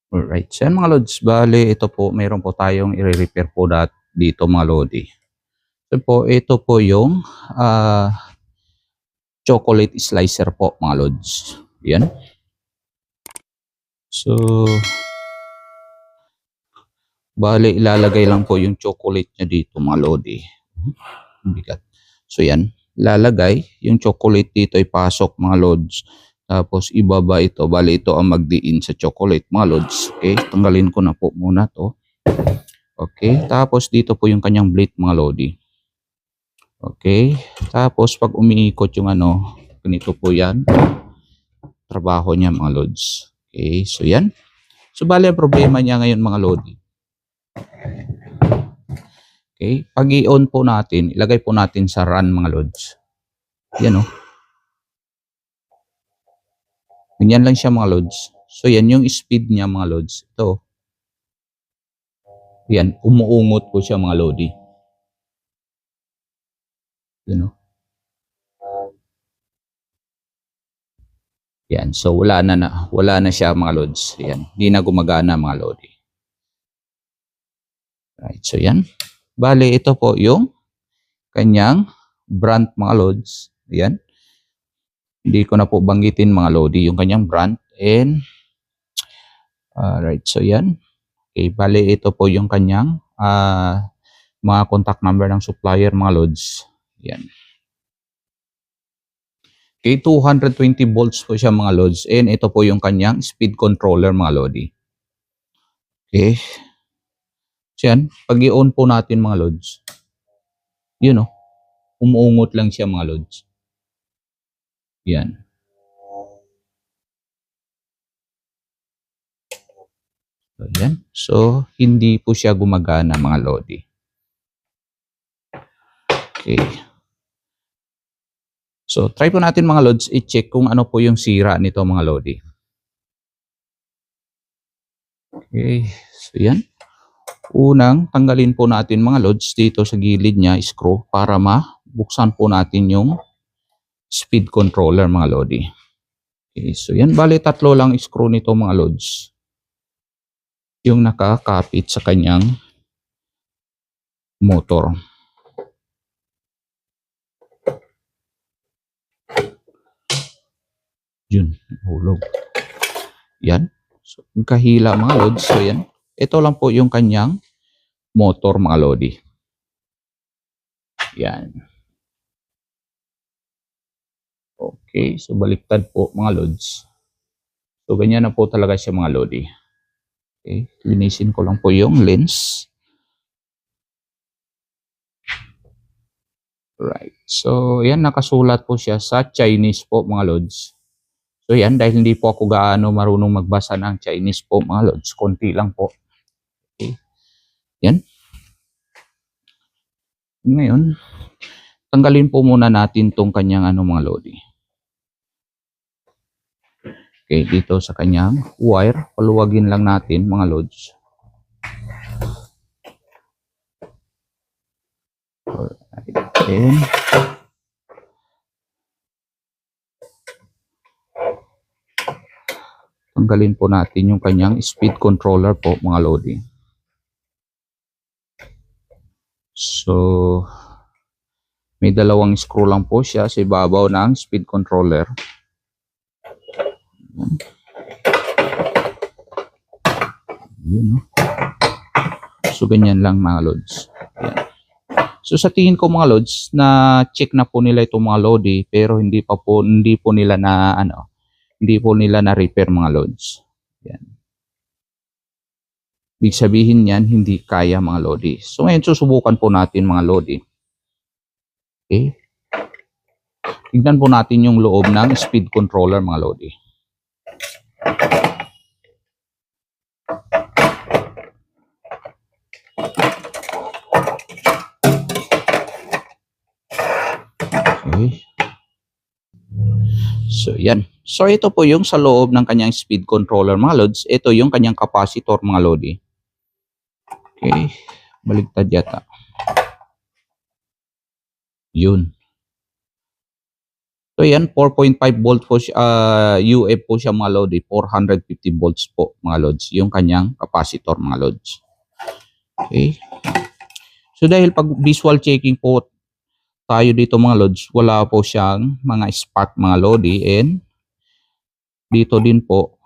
Alright. So yan mga lods, bale ito po meron po tayong i-repair po dito mga lodi. So po ito po yung chocolate slicer po mga lods. Yan. So bale ilalagay lang po yung chocolate niya dito mga lodi. Bigat. So yan, lalagay yung chocolate dito, ipasok mga lods. Tapos ibaba ito, bali ito ang magdiin sa chocolate mga lods. Okay, tanggalin ko na po muna to. Okay, tapos dito po yung kanyang blade mga lodi. Okay, tapos pag umiikot yung ganito po yan, trabaho niya mga lods. Okay, so yan. So bali ang problema niya ngayon mga lodi. Okay, pag i-on po natin, ilagay po natin sa run mga lods. Yan o. Ganyan lang siya mga lods. So yan yung speed niya mga lods. Ito. Yan, umuungot po siya mga lodi. Yan o. Yan, so wala na siya mga lods. Yan, hindi na gumagana mga lodi. Right, so yan. Bale, ito po yung kanyang brand mga lods. Yan. Hindi ko na po banggitin mga lodi yung kanyang brand. And, right, so yan. Okay, bale, ito po yung kanyang mga contact number ng supplier mga lods. Yan. Okay, 220 volts po siya mga lods. And ito po yung kanyang speed controller mga lodi. Okay. So yan, pag i-on po natin mga lods, yun o, umuungot lang siya mga lods. Yan. So, yan. So, hindi po siya gumagana mga lodi. Okay. So, try po natin mga lods, i-check kung ano po yung sira nito mga lodi. Okay. So, yan. Unang, tanggalin po natin mga lods dito sa gilid niya, screw, para mabuksan po natin yung speed controller mga lodi. Okay. So, yan. Bali, tatlo lang screw nito mga lods. Yung nakakapit sa kanyang motor. Yun, hulog. Yan. So, kahila mga lods. So, yan. Ito lang po yung kanyang motor mga lodi. Yan. Okay. So, baliktad po mga lods. So, ganyan na po talaga siya mga lodi. Okay. Linisin ko lang po yung lens. Right. So, yan. Nakasulat po siya sa Chinese po mga lods. So yan, dahil hindi po ako gaano marunong magbasa ng Chinese po mga lods, konti lang po. Okay. Yan. Ngayon, tanggalin po muna natin tong kanyang mga lodi. Okay, dito sa kanyang wire, paluwagin lang natin mga lods. Alright. And tanggalin po natin yung kanyang speed controller po mga lodi. So, may dalawang screw lang po siya sa ibabaw ng speed controller. Yun, no? So, ganyan lang mga lods. Yan. So, sa tingin ko mga lods, na check na po nila itong mga lodi, pero hindi po nila na repair mga lods. Yan. Ibig sabihin yan, hindi kaya mga lodi. So ngayon susubukan po natin mga lodi. Okay. Tignan po natin yung loob ng speed controller mga lodi. Okay. So yan. So ito po yung sa loob ng kanyang speed controller mga lods. Ito yung kanyang capacitor mga lodi. Okay. Baligtad yata. Yun. So yan, 4.5 volt po siya, UF po siya mga lodi, 450 volts po mga lods, yung kanyang capacitor mga lods. Okay. So dahil pag visual checking po tayo dito mga lods, wala po siyang mga spark mga lodi, and dito din po,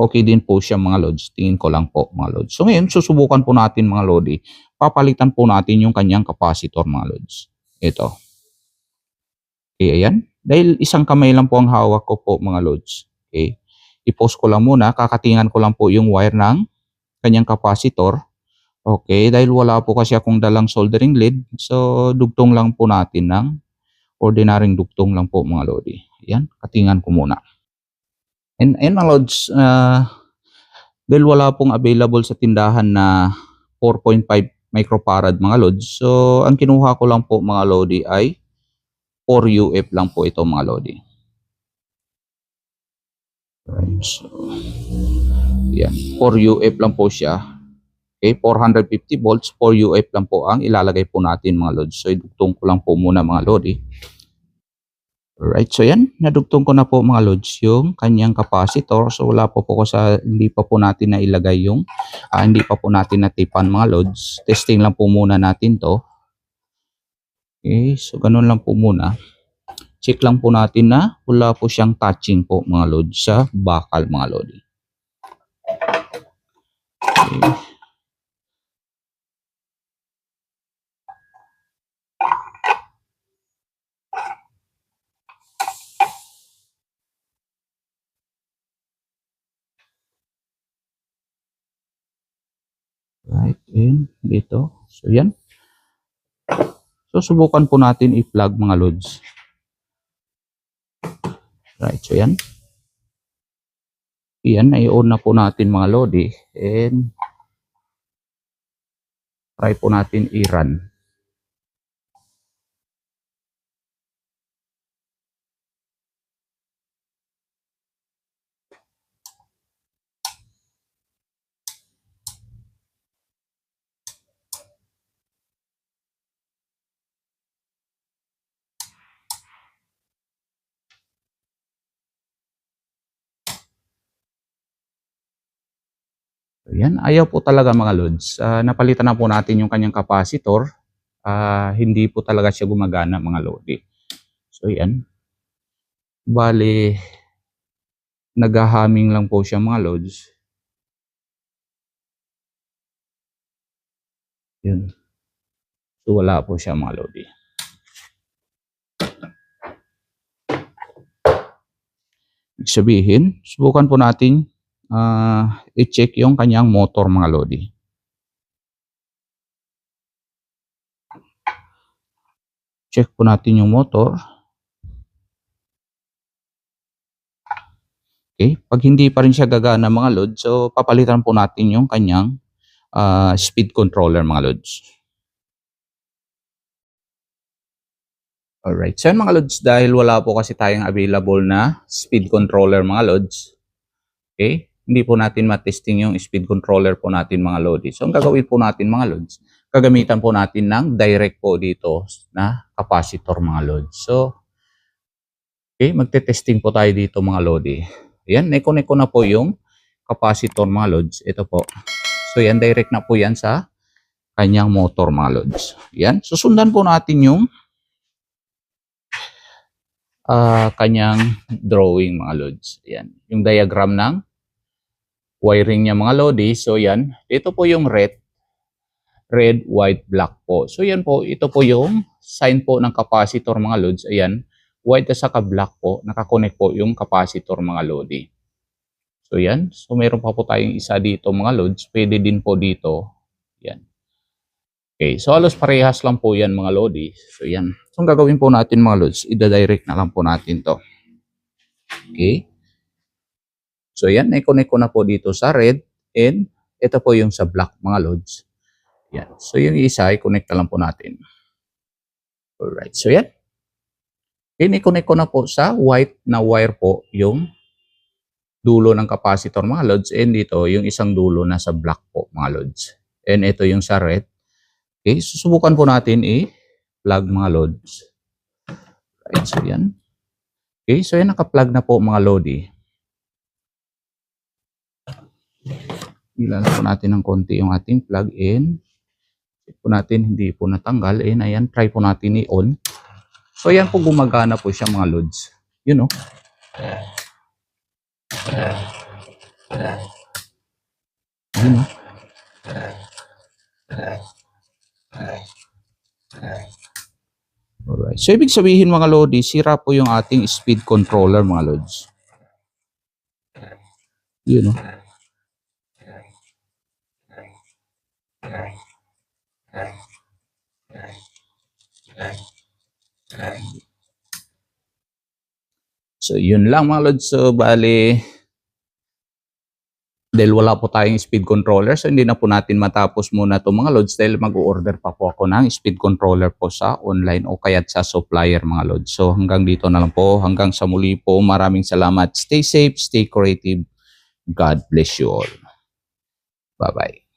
okay din po siya mga lods, tingin ko lang po mga lods. So ngayon, susubukan po natin mga lodi, papalitan po natin yung kanyang capacitor mga lods. Ito. Okay, ayan. Dahil isang kamay lang po ang hawak ko po mga lods. Okay. I-pause ko lang muna. Kakatingan ko lang po yung wire ng kanyang capacitor. Okay. Dahil wala po kasi akong dalang soldering lead. So, dugtong lang po natin ng ordinaryong dugtong lang po mga lodi. Ayan. Katingan ko muna. And mga lods, dahil wala pong available sa tindahan na 4.5 microfarad mga lods. So, ang kinuha ko lang po mga lodi ay 4 UF lang po ito mga lodi. Right, so, yan, 4 UF lang po siya. Okay, 450 volts, 4 UF lang po ang ilalagay po natin mga lods. So, idugtong ko lang po muna mga lodi. Alright, so yan, nadugtong ko na po mga lods yung kanyang capacitor. So, wala po ko sa, hindi pa po natin na ilagay yung, hindi pa po natin natipan mga lods. Testing lang po muna natin to. Okay, so ganun lang po muna. Check lang po natin na wala po siyang touching po mga lods sa bakal mga lodi. Okay. Right, and dito. So yan. So subukan po natin i-plug mga lods. Right, so yan. Yan, i-on na po natin mga lodi. And try po natin i-run. Yan, ayaw po talaga mga lods. Napalitan na po natin yung kanyang capacitor. Hindi po talaga siya gumagana mga lodi. So yan. Bali, naghahaming lang po siya mga lods. Yun. So wala po siya mga lodi. Ibig sabihin, subukan po natin i-check yung kanyang motor mga lodi. Check po natin yung motor. Okay, pag hindi pa rin siya gagana mga lods, so papalitan po natin yung kanyang speed controller mga lods. Alright, so mga lods, dahil wala po kasi tayong available na speed controller mga lods, okay, hindi po natin matesting yung speed controller po natin mga lodi. So ang gagawin po natin mga lods, gagamitan po natin ng direct po dito na capacitor mga lods. So, okay, magte-testing po tayo dito mga lodi. Yan, na-connect ko na po yung capacitor mga lods. Ito po. So yan, direct na po yan sa kanyang motor mga lods. Yan, susundan po natin yung kanyang drawing mga lods. Yan, yung diagram ng wiring niya mga lodi. So yan, ito po yung red, white, black po. So yan po, ito po yung sign po ng capacitor mga lods. Ayan, white at saka black po, nakakonect po yung capacitor mga lodi. So yan, so meron pa po tayong isa dito mga lods, pwede din po dito. Yan. Okay, so halos parehas lang po yan mga lodi. So yan, so ang gagawin po natin mga lods, ida-direct na lang po natin to. Okay. So yan, i-connect ko na po dito sa red, and ito po yung sa black mga lods. Yan. So yung isa, i-connect na lang po natin. Alright, so yan. I-connect ko na po sa white na wire po yung dulo ng capacitor mga lods, and dito yung isang dulo na sa black po mga lods. And ito yung sa red. Okay, susubukan po natin i-plug mga lods. Alright, so yan. Okay, so yan, naka-plug na po mga Lodi. Ilan po natin ng konti yung ating plug-in. Check po natin, hindi po natanggal. Ayan, try po natin i-on. So yan po, gumagana po siya mga Lods. Yun o. Yun o. Alright. So ibig sabihin mga Lodi, sira po yung ating speed controller mga Lods. Yun o. So yun lang mga Lods. So bali, dahil wala po tayong speed controller, so hindi na po natin matapos muna ito mga Lods dahil mag-order pa po ako ng speed controller po sa online o kaya sa supplier mga Lods. So hanggang dito na lang po. Hanggang sa muli po. Maraming salamat. Stay safe, stay creative. God bless you all. Bye-bye.